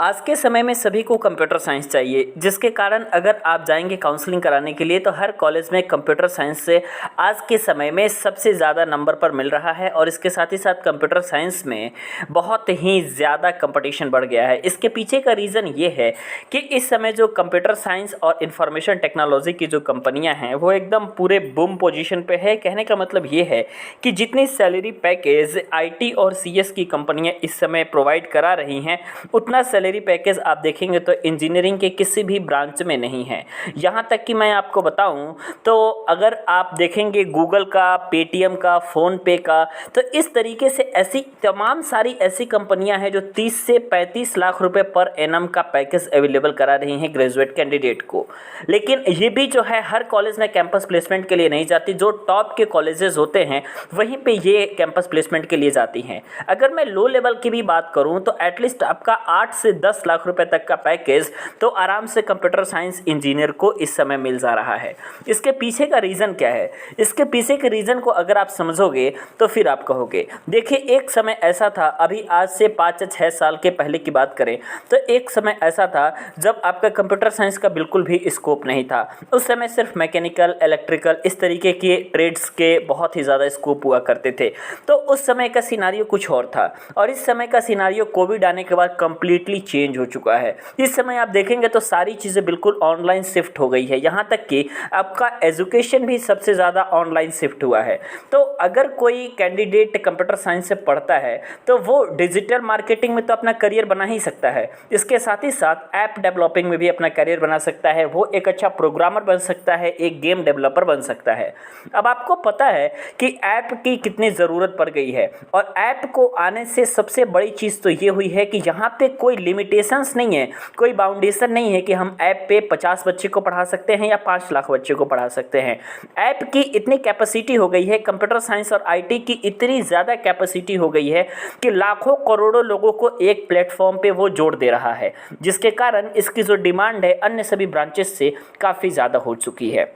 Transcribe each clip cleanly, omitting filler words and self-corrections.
आज के समय में सभी को कंप्यूटर साइंस चाहिए, जिसके कारण अगर आप जाएंगे काउंसलिंग कराने के लिए तो हर कॉलेज में कंप्यूटर साइंस से आज के समय में सबसे ज़्यादा नंबर पर मिल रहा है। और इसके साथ ही साथ कंप्यूटर साइंस में बहुत ही ज़्यादा कंपटीशन बढ़ गया है। इसके पीछे का रीज़न ये है कि इस समय जो कंप्यूटर साइंस और इंफॉर्मेशन टेक्नोलॉजी की जो कंपनियाँ हैं वो एकदम पूरे बूम पोजीशन पे है। कहने का मतलब ये है कि जितनी सैलरी पैकेज IT और CS की कंपनियाँ इस समय प्रोवाइड करा रही हैं, उतना सैलरी पैकेज आप देखेंगे तो इंजीनियरिंग के किसी भी ब्रांच में नहीं है। यहाँ तक कि मैं आपको बताऊँ तो अगर आप देखेंगे गूगल का, पेटीएम का, फ़ोनपे का, तो इस तरीके से ऐसी तमाम सारी ऐसी कंपनियां हैं जो 30 से 35 लाख रुपए पर एनम का पैकेज अवेलेबल करा रही हैं ग्रेजुएट कैंडिडेट को। लेकिन ये भी जो है हर कॉलेज में कैंपस प्लेसमेंट के लिए नहीं जाती। जो टॉप के कॉलेजेस होते हैं वहीं पे ये कैंपस प्लेसमेंट के लिए जाती हैं। अगर मैं लो लेवल की भी बात करूं तो एटलीस्ट आपका 8 से 10 लाख रुपए तक का पैकेज तो आराम से कंप्यूटर साइंस इंजीनियर को इस समय मिल जा रहा है। इसके पीछे का रीज़न क्या है? इसके पीछे के रीज़न को अगर आप समझोगे तो फिर आप कहोगे, देखिए एक समय ऐसा था, अभी आज से 5 या 6 साल के पहले की बात करें तो एक समय ऐसा था जब आपका कंप्यूटर साइंस का बिल्कुल भी स्कोप नहीं था। उस समय सिर्फ मैकेनिकल, इलेक्ट्रिकल, इस तरीके के ट्रेड्स के बहुत ही ज़्यादा स्कोप हुआ करते थे। तो उस समय का सिनारियो कुछ और था और इस समय का सिनारियो कोविड आने के बाद कंप्लीटली चेंज हो चुका है। इस समय आप देखेंगे तो सारी चीज़ें बिल्कुल ऑनलाइन शिफ्ट हो गई है। यहाँ तक कि आपका एजुकेशन भी सबसे ज़्यादा ऑनलाइन शिफ्ट हुआ है। तो अगर कोई कैंडिडेट कंप्यूटर साइंस से पढ़ता है तो वो डिजिटल मार्केटिंग में तो अपना करियर बना ही सकता है। इसके साथ ही साथ ऐप डेवलपिंग में भी अपना करियर बना सकता है। वो एक अच्छा प्रोग्रामर बन सकता है, एक गेम डेवलपर बन सकता है। अब आपको पता है कि ऐप की कितनी ज़रूरत पड़ गई है और ऐप को आने से सबसे बड़ी चीज़ तो ये हुई है कि यहाँ पे कोई लिमिटेशंस नहीं है, कोई बाउंडेशन नहीं है कि हम ऐप पे 50 बच्चे को पढ़ा सकते हैं या 5 लाख बच्चे को पढ़ा सकते हैं। ऐप की इतनी कैपेसिटी हो गई है, कंप्यूटर साइंस और IT की इतनी ज़्यादा कैपेसिटी हो गई है कि लाखों करोड़ों लोगों को एक प्लेटफॉर्म पे वो जोड़ दे रहा है, जिसके कारण इसकी जो डिमांड है अन्य सभी ब्रांचेस से काफ़ी ज़्यादा हो चुकी है।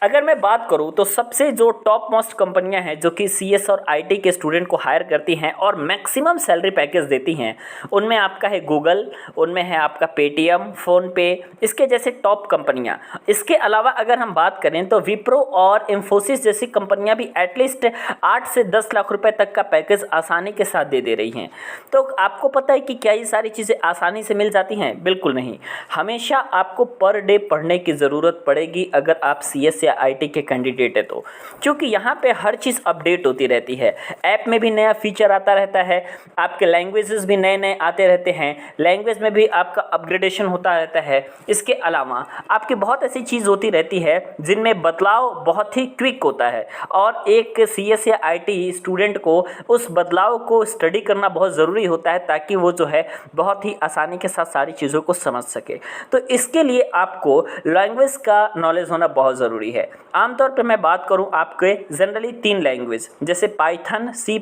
अगर मैं बात करूं तो सबसे जो टॉप मोस्ट कंपनियां हैं जो कि CS और IT के स्टूडेंट को हायर करती हैं और मैक्सिमम सैलरी पैकेज देती हैं, उनमें आपका है गूगल, उनमें है आपका पेटीएम, फ़ोनपे, इसके जैसे टॉप कंपनियां। इसके अलावा अगर हम बात करें तो विप्रो और इंफोसिस जैसी कंपनियां भी एटलीस्ट 8 से 10 लाख रुपए तक का पैकेज आसानी के साथ दे रही हैं। तो आपको पता है कि क्या ये सारी चीज़ें आसानी से मिल जाती हैं? बिल्कुल नहीं। हमेशा आपको पर डे पढ़ने की ज़रूरत पड़ेगी अगर आप CS या IT के कैंडिडेट है तो, क्योंकि यहाँ पे हर चीज़ अपडेट होती रहती है। ऐप में भी नया फीचर आता रहता है, आपके लैंग्वेजेस भी नए नए आते रहते हैं, लैंग्वेज में भी आपका अपग्रेडेशन होता रहता है। इसके अलावा आपकी बहुत ऐसी चीज़ होती रहती है जिनमें बदलाव बहुत ही क्विक होता है और एक CS या IT स्टूडेंट को उस बदलाव को स्टडी करना बहुत ज़रूरी होता है ताकि वो जो है बहुत ही आसानी के साथ सारी चीज़ों को समझ सके। तो इसके लिए आपको लैंग्वेज का नॉलेज होना बहुत ज़रूरी है। आमतौर पर मैं बात करूं आपके जनरली 3 लैंग्वेज जैसे पाइथन, C++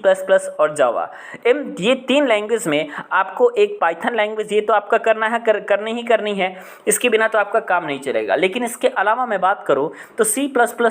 और जावा। ये 3 लैंग्वेज में आपको एक पाइथन लैंग्वेज ये तो आपका करना है, करनी ही करनी है, इसके बिना तो आपका काम नहीं चलेगा। लेकिन इसके अलावा मैं बात करूं तो C++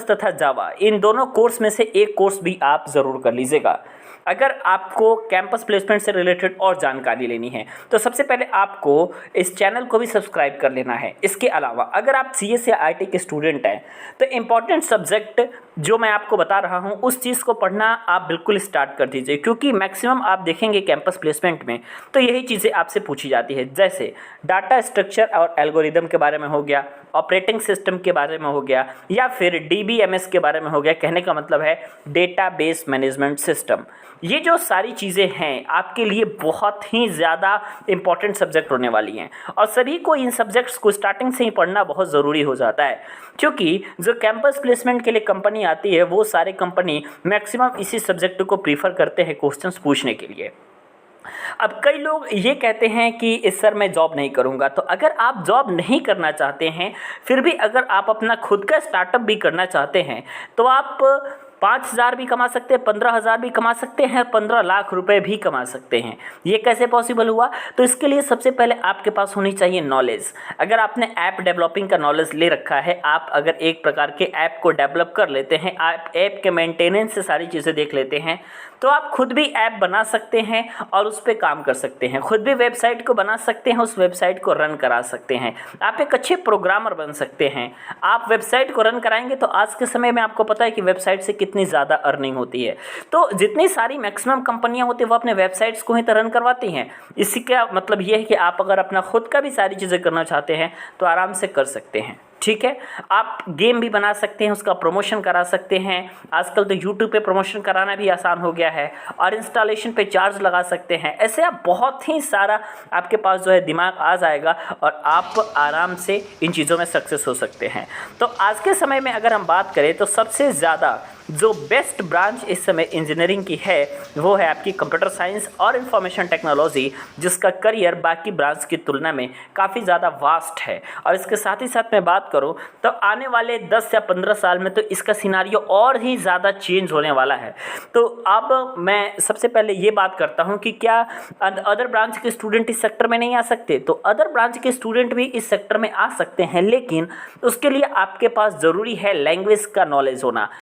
तथा जावा, इन दोनों कोर्स में से एक कोर्स भी आप ज़रूर कर लीजिएगा। अगर आपको कैंपस प्लेसमेंट से रिलेटेड और जानकारी लेनी है तो सबसे पहले आपको इस चैनल को भी सब्सक्राइब कर लेना है। इसके अलावा अगर आप CS या IT के स्टूडेंट हैं तो इम्पॉर्टेंट सब्जेक्ट जो मैं आपको बता रहा हूं उस चीज़ को पढ़ना आप बिल्कुल स्टार्ट कर दीजिए, क्योंकि मैक्सिमम आप देखेंगे कैंपस प्लेसमेंट में तो यही चीज़ें आपसे पूछी जाती है, जैसे डाटा स्ट्रक्चर और एल्गोरिदम के बारे में हो गया, ऑपरेटिंग सिस्टम के बारे में हो गया, या फिर DBMS के बारे में हो गया। कहने का मतलब है डेटाबेस मैनेजमेंट सिस्टम। ये जो सारी चीज़ें हैं आपके लिए बहुत ही ज़्यादा इम्पॉर्टेंट सब्जेक्ट होने वाली हैं और सभी को इन सब्जेक्ट्स को स्टार्टिंग से ही पढ़ना बहुत ज़रूरी हो जाता है, क्योंकि जो कैंपस प्लेसमेंट के लिए कंपनी आती है वो सारे कंपनी मैक्सिमम इसी सब्जेक्ट को प्रीफर करते हैं क्वेश्चंस पूछने के लिए। अब कई लोग ये कहते हैं कि इस सर मैं जॉब नहीं करूँगा, तो अगर आप जॉब नहीं करना चाहते हैं फिर भी अगर आप अपना खुद का स्टार्टअप भी करना चाहते हैं तो आप 5,000 भी कमा सकते हैं, 15,000 भी कमा सकते हैं, 15 लाख रुपए भी कमा सकते हैं। ये कैसे पॉसिबल हुआ? तो इसके लिए सबसे पहले आपके पास होनी चाहिए नॉलेज। अगर आपने ऐप डेवलपिंग का नॉलेज ले रखा है, आप अगर एक प्रकार के ऐप को डेवलप कर लेते हैं, आप ऐप के मेंटेनेंस से सारी चीज़ें देख लेते हैं, तो आप खुद भी ऐप बना सकते हैं और उस पर काम कर सकते हैं। खुद भी वेबसाइट को बना सकते हैं, उस वेबसाइट को रन करा सकते हैं। आप एक अच्छे प्रोग्रामर बन सकते हैं। आप वेबसाइट को रन कराएंगे तो आज के समय में आपको पता है कि वेबसाइट से कितनी ज़्यादा अर्निंग होती है। तो जितनी सारी मैक्सिमम कंपनियां होती हैं वो अपने वेबसाइट्स को ही तो रन करवाती हैं। इसी का मतलब ये है कि आप अगर अपना खुद का भी सारी चीज़ें करना चाहते हैं तो आराम से कर सकते हैं। ठीक है, आप गेम भी बना सकते हैं, उसका प्रमोशन करा सकते हैं। आजकल तो यूट्यूब पे प्रमोशन कराना भी आसान हो गया है और इंस्टॉलेशन पे चार्ज लगा सकते हैं। ऐसे आप बहुत ही सारा आपके पास जो है दिमाग आ जाएगा और आप आराम से इन चीज़ों में सक्सेस हो सकते हैं। तो आज के समय में अगर हम बात करें तो सबसे ज़्यादा जो बेस्ट ब्रांच इस समय इंजीनियरिंग की है वो है आपकी कंप्यूटर साइंस और इंफॉर्मेशन टेक्नोलॉजी, जिसका करियर बाकी ब्रांच की तुलना में काफ़ी ज़्यादा वास्ट है। और इसके साथ ही साथ मैं बात करूं तो आने वाले 10 या 15 साल में तो इसका सिनारियो और ही ज़्यादा चेंज होने वाला है। तो अब मैं सबसे पहले ये बात करता हूं कि क्या अदर ब्रांच के स्टूडेंट इस सेक्टर में नहीं आ सकते? तो अदर ब्रांच के स्टूडेंट भी इस सेक्टर में आ सकते हैं, लेकिन उसके लिए आपके पास ज़रूरी है लैंग्वेज का नॉलेज होना।